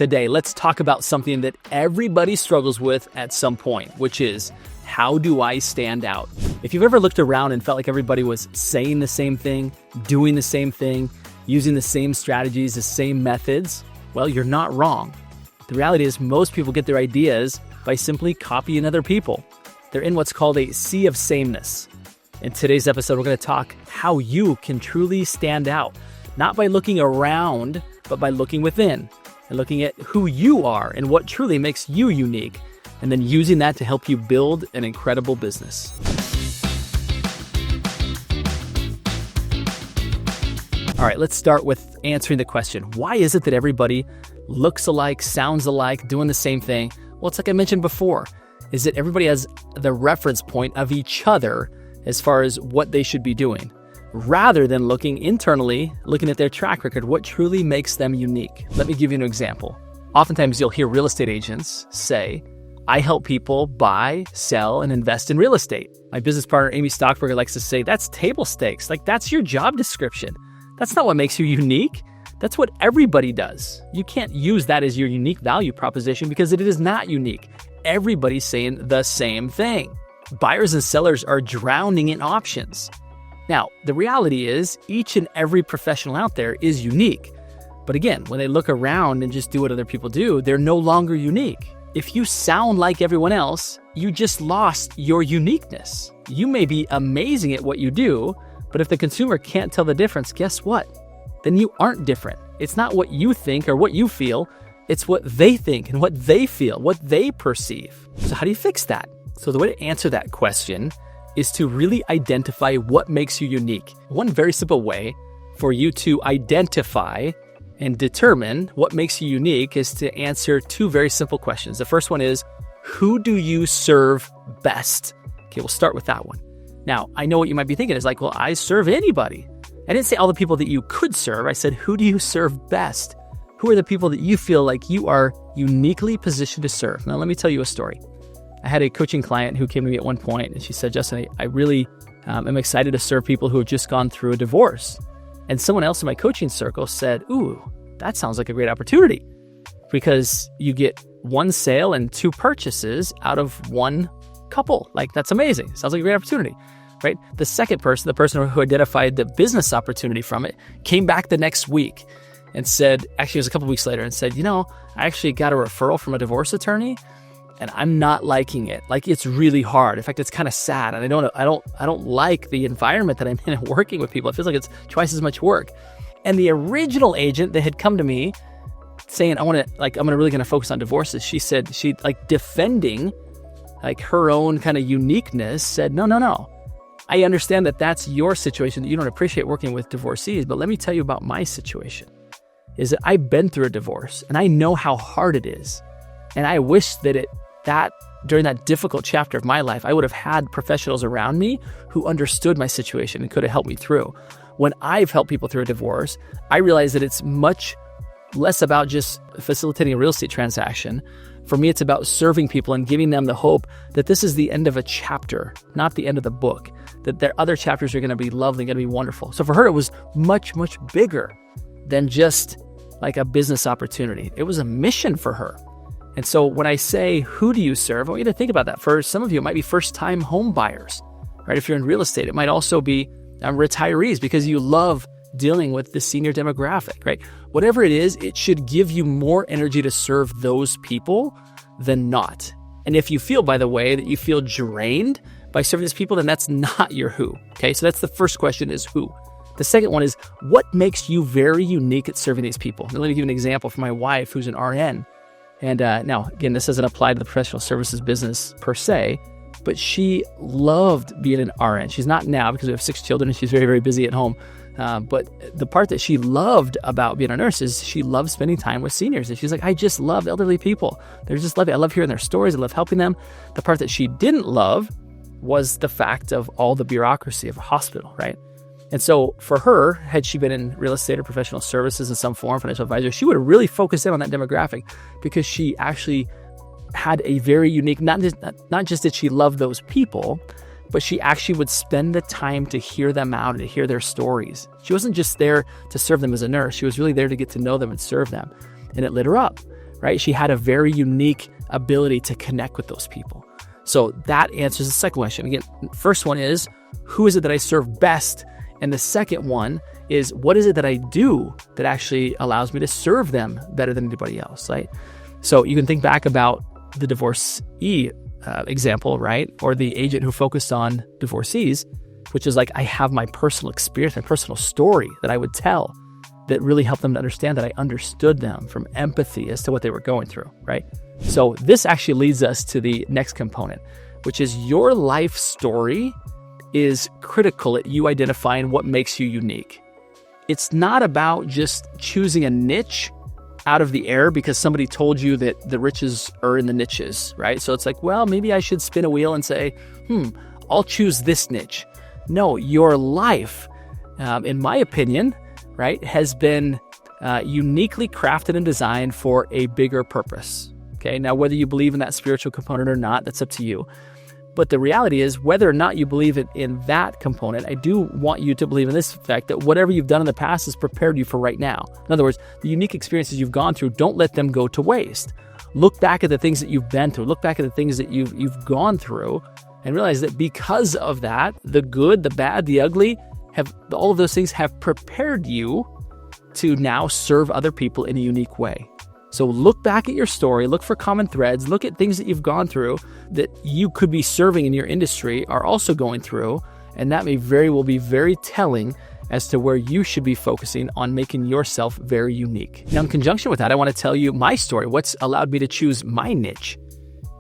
Today, let's talk about something that everybody struggles with at some point, which is, how do I stand out? If you've ever looked around and felt like everybody was saying the same thing, doing the same thing, using the same strategies, the same methods, well, you're not wrong. The reality is most people get their ideas by simply copying other people. They're in what's called a sea of sameness. In today's episode, we're going to talk how you can truly stand out, not by looking around, but by looking within and looking at who you are and what truly makes you unique, and then using that to help you build an incredible business. All right, let's start with answering the question, why is it that everybody looks alike, sounds alike, doing the same thing? Well, it's like I mentioned before, is that everybody has the reference point of each other as far as what they should be doing, rather than looking internally, looking at their track record, what truly makes them unique. Let me give you an example. Oftentimes you'll hear real estate agents say, I help people buy, sell, and invest in real estate. My business partner, Amy Stockberger, likes to say, that's table stakes. Like, that's your job description. That's not what makes you unique. That's what everybody does. You can't use that as your unique value proposition because it is not unique. Everybody's saying the same thing. Buyers and sellers are drowning in options. Now, the reality is each and every professional out there is unique. But again, when they look around and just do what other people do, they're no longer unique. If you sound like everyone else, you just lost your uniqueness. You may be amazing at what you do, but if the consumer can't tell the difference, guess what? Then you aren't different. It's not what you think or what you feel. It's what they think and what they feel, what they perceive. So how do you fix that? So the way to answer that question is to really identify what makes you unique. One very simple way for you to identify and determine what makes you unique is to answer two very simple questions. The first one is, who do you serve best? Okay, we'll start with that one. Now, I know what you might be thinking is like, well, I serve anybody. I didn't say all the people that you could serve. I said, who do you serve best? Who are the people that you feel like you are uniquely positioned to serve? Now, let me tell you a story. I had a coaching client who came to me at one point and she said, Justin, I really am excited to serve people who have just gone through a divorce. And someone else in my coaching circle said, ooh, that sounds like a great opportunity because you get one sale and two purchases out of one couple. Like, that's amazing. Sounds like a great opportunity, right? The second person, the person who identified the business opportunity from it, came back the next week and said, actually it was a couple weeks later, and said, I actually got a referral from a divorce attorney and I'm not liking it. Like, it's really hard. In fact, it's kind of sad. And I don't like the environment that I'm in working with people. It feels like it's twice as much work. And the original agent that had come to me saying, I'm really going to focus on divorces. She said, she defending her own kind of uniqueness, said, no. I understand that that's your situation, that you don't appreciate working with divorcees, but let me tell you about my situation, is that I've been through a divorce and I know how hard it is. And I wish that during that difficult chapter of my life, I would have had professionals around me who understood my situation and could have helped me through. When I've helped people through a divorce, I realize that it's much less about just facilitating a real estate transaction. For me, it's about serving people and giving them the hope that this is the end of a chapter, not the end of the book, that their other chapters are going to be lovely, going to be wonderful. So for her, it was much, much bigger than just like a business opportunity. It was a mission for her. And so when I say, who do you serve? I want you to think about that. For some of you, it might be first-time home buyers, right? If you're in real estate, it might also be retirees because you love dealing with the senior demographic, right? Whatever it is, it should give you more energy to serve those people than not. And if you feel, by the way, that you feel drained by serving these people, then that's not your who, okay? So that's the first question, is who. The second one is, what makes you very unique at serving these people? Now, let me give you an example from my wife, who's an RN. And now, again, this doesn't apply to the professional services business per se, but she loved being an RN. She's not now because we have 6 children and she's very, very busy at home. But the part that she loved about being a nurse is she loved spending time with seniors. And she's like, I just love elderly people. They're just lovely. I love hearing their stories. I love helping them. The part that she didn't love was the fact of all the bureaucracy of a hospital, right? And so for her, had she been in real estate or professional services in some form, financial advisor, she would have really focused in on that demographic because she actually had a very unique, not just that she loved those people, but she actually would spend the time to hear them out and to hear their stories. She wasn't just there to serve them as a nurse. She was really there to get to know them and serve them. And it lit her up, right? She had a very unique ability to connect with those people. So that answers the second question. Again, first one is, who is it that I serve best? And the second one is, what is it that I do that actually allows me to serve them better than anybody else, right? So you can think back about the divorcee example, right? Or the agent who focused on divorcees, which is like, I have my personal experience, my personal story that I would tell that really helped them to understand that I understood them, from empathy as to what they were going through, right? So this actually leads us to the next component, which is your life story is critical at you identifying what makes you unique. It's not about just choosing a niche out of the air because somebody told you that the riches are in the niches, right? So it's like, well, maybe I should spin a wheel and say, I'll choose this niche. No, your life, in my opinion, right, has been uniquely crafted and designed for a bigger purpose. Okay, now whether you believe in that spiritual component or not, that's up to you. But the reality is, whether or not you believe in that component, I do want you to believe in this fact that whatever you've done in the past has prepared you for right now. In other words, the unique experiences you've gone through, don't let them go to waste. Look back at the things that you've been through. Look back at the things that you've gone through and realize that because of that, the good, the bad, the ugly, all of those things have prepared you to now serve other people in a unique way. So look back at your story, look for common threads, look at things that you've gone through that you could be serving in your industry are also going through, and that will be very telling as to where you should be focusing on making yourself very unique. Now, in conjunction with that, I want to tell you my story, what's allowed me to choose my niche.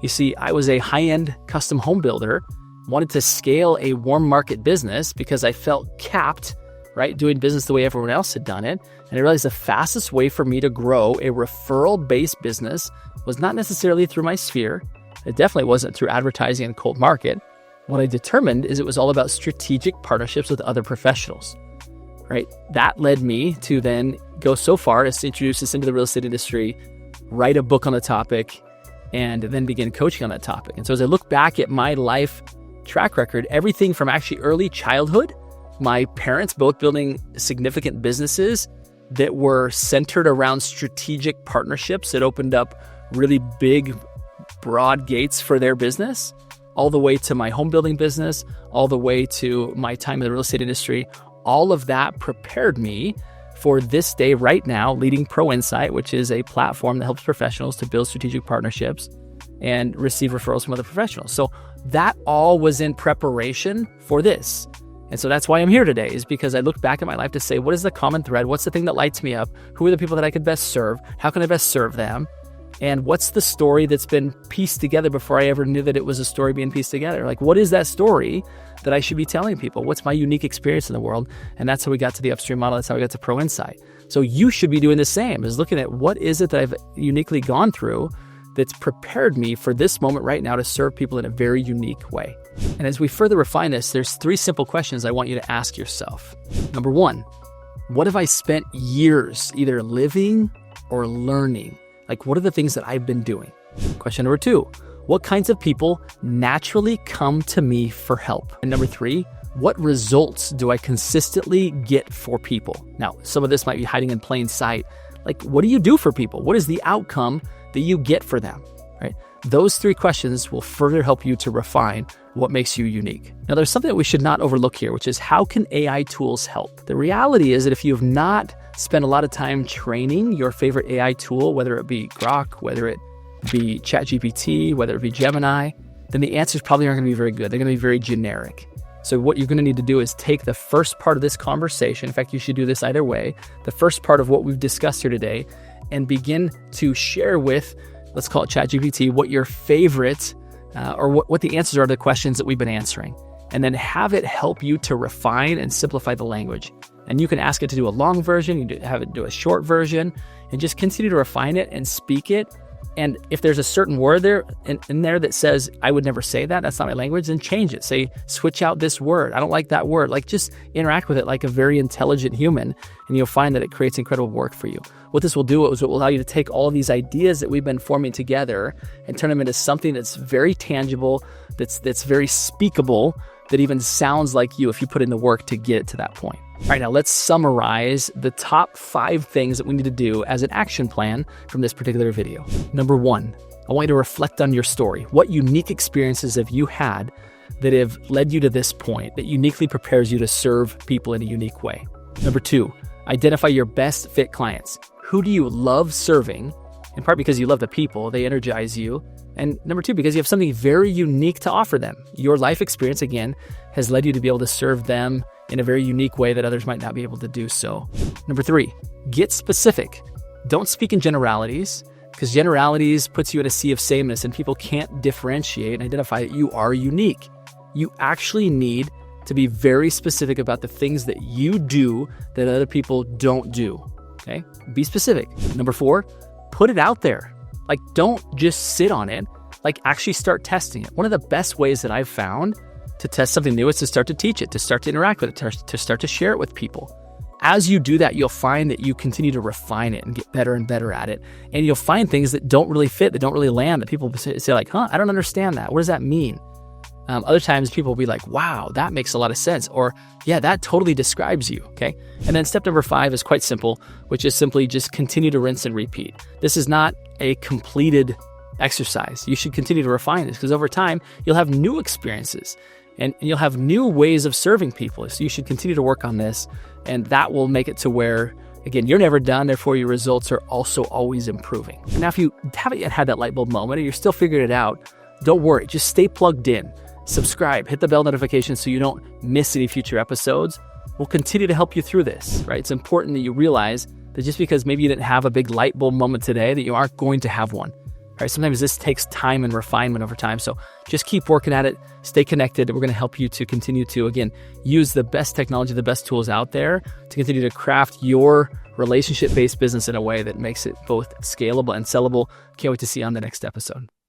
You see, I was a high-end custom home builder, wanted to scale a warm market business because I felt capped, right, doing business the way everyone else had done it. And I realized the fastest way for me to grow a referral-based business was not necessarily through my sphere. It definitely wasn't through advertising and cold market. What I determined is it was all about strategic partnerships with other professionals, right? That led me to then go so far as to introduce us into the real estate industry, write a book on the topic, and then begin coaching on that topic. And so as I look back at my life track record, everything from actually early childhood, my parents both building significant businesses that were centered around strategic partnerships that opened up really big, broad gates for their business, all the way to my home building business, all the way to my time in the real estate industry. All of that prepared me for this day right now, leading ProInsight, which is a platform that helps professionals to build strategic partnerships and receive referrals from other professionals. So that all was in preparation for this. And so that's why I'm here today, is because I look back at my life to say, what is the common thread? What's the thing that lights me up? Who are the people that I could best serve? How can I best serve them? And what's the story that's been pieced together before I ever knew that it was a story being pieced together? Like, what is that story that I should be telling people? What's my unique experience in the world? And that's how we got to the Upstream Model. That's how we got to ProInsight. So you should be doing the same, is looking at what is it that I've uniquely gone through that's prepared me for this moment right now to serve people in a very unique way. And as we further refine this, there's 3 simple questions I want you to ask yourself. Number 1, what have I spent years either living or learning? Like, what are the things that I've been doing? Question number 2, what kinds of people naturally come to me for help? And number 3, what results do I consistently get for people? Now, some of this might be hiding in plain sight. Like, what do you do for people? What is the outcome that you get for them, right? Those 3 questions will further help you to refine what makes you unique. Now, there's something that we should not overlook here, which is how can AI tools help? The reality is that if you have not spent a lot of time training your favorite AI tool, whether it be Grok, whether it be ChatGPT, whether it be Gemini, then the answers probably aren't going to be very good. They're going to be very generic. So what you're going to need to do is take the first part of this conversation. In fact, you should do this either way. The first part of what we've discussed here today, and begin to share with, let's call it ChatGPT, what your favorite or what the answers are to the questions that we've been answering. And then have it help you to refine and simplify the language. And you can ask it to do a long version, you can have it do a short version, and just continue to refine it and speak it. And if there's a certain word there in there that says, I would never say that, that's not my language, then change it. Say, switch out this word. I don't like that word. Like, just interact with it like a very intelligent human, and you'll find that it creates incredible work for you. What this will do is it will allow you to take all of these ideas that we've been forming together and turn them into something that's very tangible, that's very speakable, that even sounds like you if you put in the work to get it to that point. All right, now let's summarize the top 5 things that we need to do as an action plan from this particular video. Number 1, I want you to reflect on your story. What unique experiences have you had that have led you to this point that uniquely prepares you to serve people in a unique way? Number 2, identify your best fit clients. Who do you love serving? In part because you love the people, they energize you. And number 2, because you have something very unique to offer them. Your life experience, again, has led you to be able to serve them in a very unique way that others might not be able to do so. Number 3, get specific. Don't speak in generalities, because generalities puts you in a sea of sameness and people can't differentiate and identify that you are unique. You actually need to be very specific about the things that you do that other people don't do. Okay? Be specific. Number 4, put it out there. Like, don't just sit on it. Like, actually start testing it. One of the best ways that I've found to test something new is to start to teach it, to start to interact with it, to start to share it with people. As you do that, you'll find that you continue to refine it and get better and better at it. And you'll find things that don't really fit, that don't really land, that people say like, I don't understand that. What does that mean? Other times people will be like, wow, that makes a lot of sense. Or, yeah, that totally describes you, okay? And then step number 5 is quite simple, which is simply just continue to rinse and repeat. This is not a completed exercise. You should continue to refine this because over time, you'll have new experiences and you'll have new ways of serving people. So you should continue to work on this, and that will make it to where, again, you're never done, therefore your results are also always improving. Now, if you haven't yet had that light bulb moment or you're still figuring it out, don't worry, just stay plugged in. Subscribe, hit the bell notification so you don't miss any future episodes. We'll continue to help you through this, right? It's important that you realize that just because maybe you didn't have a big light bulb moment today, that you aren't going to have one. Right? Sometimes this takes time and refinement over time. So just keep working at it, stay connected. We're going to help you to continue to, again, use the best technology, the best tools out there to continue to craft your relationship-based business in a way that makes it both scalable and sellable. Can't wait to see you on the next episode.